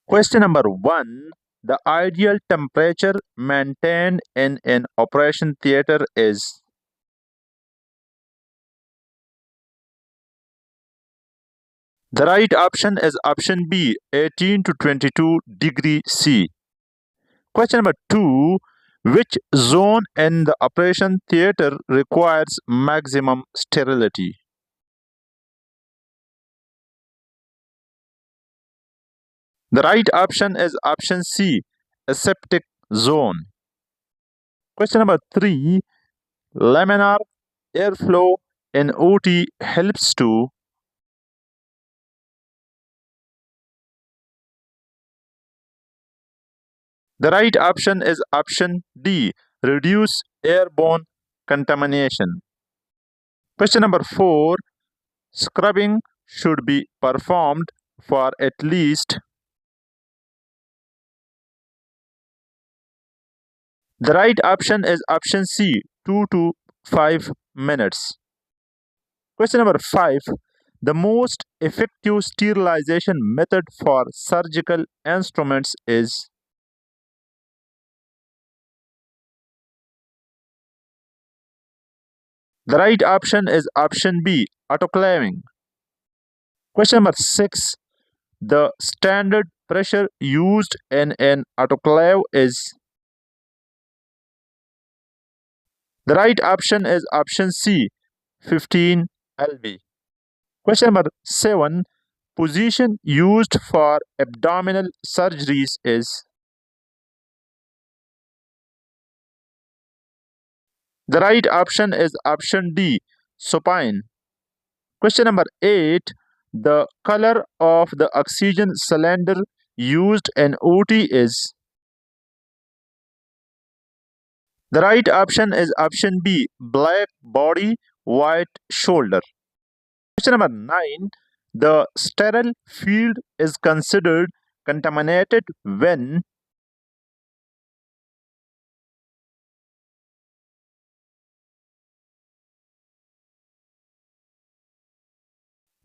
Question number 1. The ideal temperature maintained in an operation theater is. The right option is option B, 18 to 22 degree C. Question number 2. Which zone in the operation theater requires maximum sterility? The right option is option C, aseptic zone. Question number 3. Laminar airflow in OT helps to. The right option is option D, reduce airborne contamination. Question number 4. Scrubbing should be performed for at least. The right option is option C, 2 to 5 minutes. Question number 5. The most effective sterilization method for surgical instruments is. The right option is option B, autoclaving. Question number 6. The standard pressure used in an autoclave is. The right option is option C, 15 lb. Question number 7. Position used for abdominal surgeries is. The right option is option D, supine. Question number 8. The color of the oxygen cylinder used in OT is. The right option is option B, black body, white shoulder. Question number 9. The sterile field is considered contaminated when.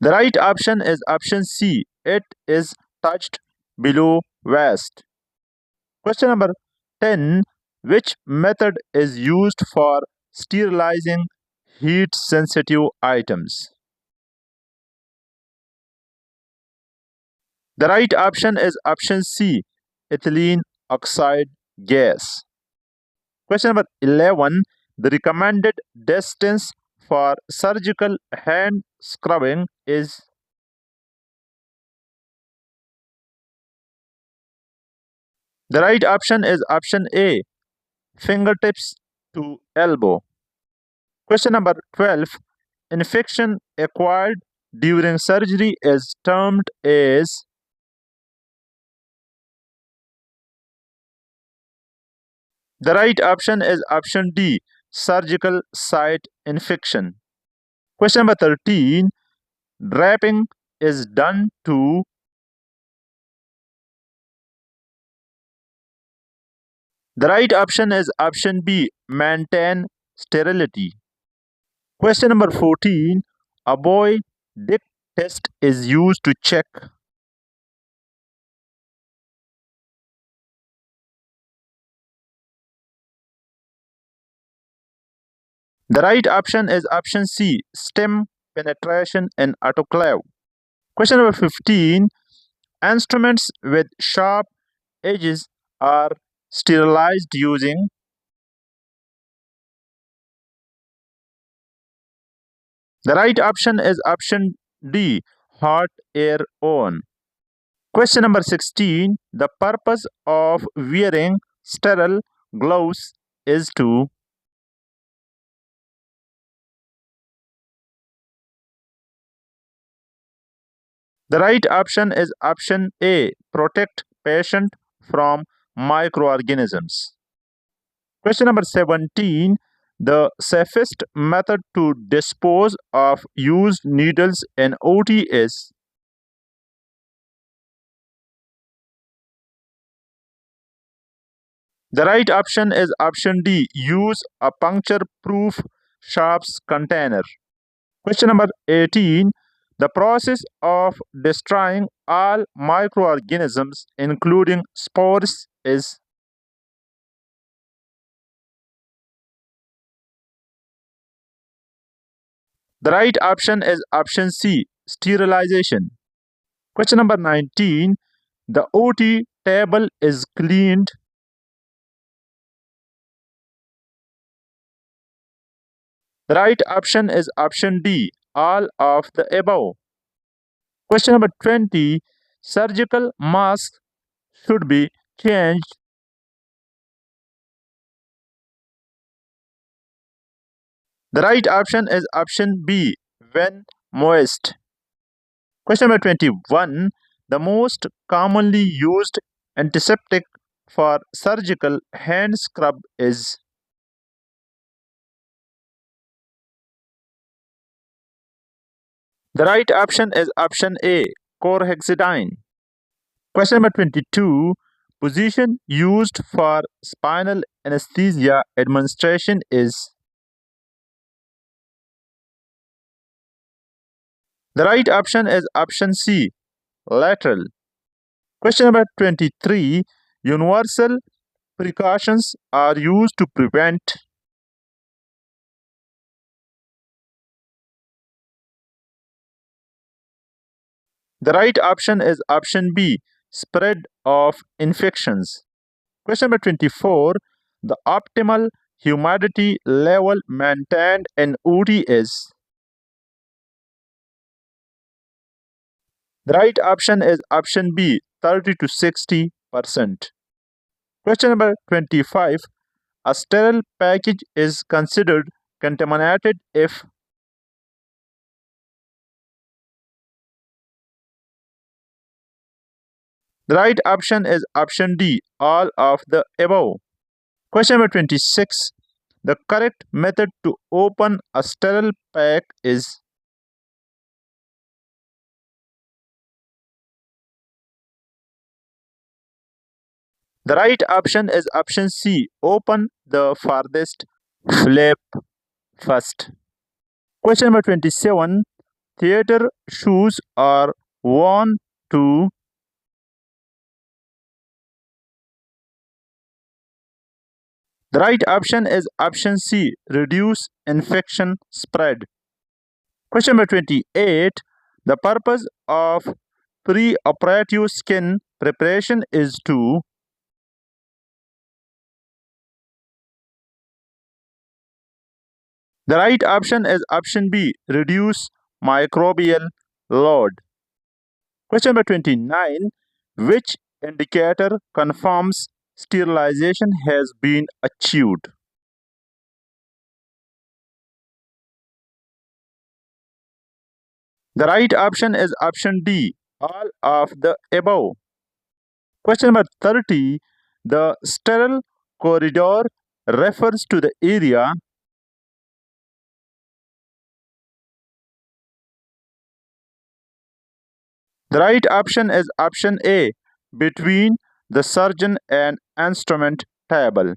The right option is option C, it is touched below waist. Question number 10. Which method is used for sterilizing heat sensitive items? The right option is option C, ethylene oxide gas. Question number 11. The recommended distance for surgical hand scrubbing is. The right option is option A, fingertips to elbow. Question number 12. Infection acquired during surgery is termed as. The right option is option D, surgical site infection. Question number 13. Draping is done to. The right option is option B, maintain sterility. Question number 14. A boy dick test is used to check. The right option is option C, stem penetration in autoclave. Question number 15. Instruments with sharp edges are sterilized using. The right option is option D, hot air oven. Question number 16. The purpose of wearing sterile gloves is to. The right option is option A, protect patient from microorganisms. Question number 17. The safest method to dispose of used needles in OT is. The right option is option D, use a puncture proof sharps container. Question number 18. The process of destroying all microorganisms, including spores, is. The right option is option C, sterilization. Question number 19. The OT table is cleaned. The right option is option D, all of the above. Question number 20. Surgical masks should be changed. The right option is option B, when moist. Question number 21. The most commonly used antiseptic for surgical hand scrub is. The right option is option A, chlorhexidine. Question number 22. Position used for spinal anesthesia administration is. The right option is option C, lateral. Question number 23. Universal precautions are used to prevent. The right option is option B, spread of infections. Question number 24. The optimal humidity level maintained in OT is. The right option is option B, 30 to 60%. Question number 25. A sterile package is considered contaminated if. The right option is option D, all of the above. Question number 26. The correct method to open a sterile pack is. The right option is option C, open the farthest flap first. Question number 27. Theater shoes are worn to. The right option is option C, reduce infection spread. Question number 28. The purpose of pre-operative skin preparation is to. The right option is option B, reduce microbial load. Question number 29. Which indicator confirms sterilization has been achieved? The right option is option D, all of the above. Question number 30. The sterile corridor refers to the area. The right option is option A, between the surgeon and instrument table.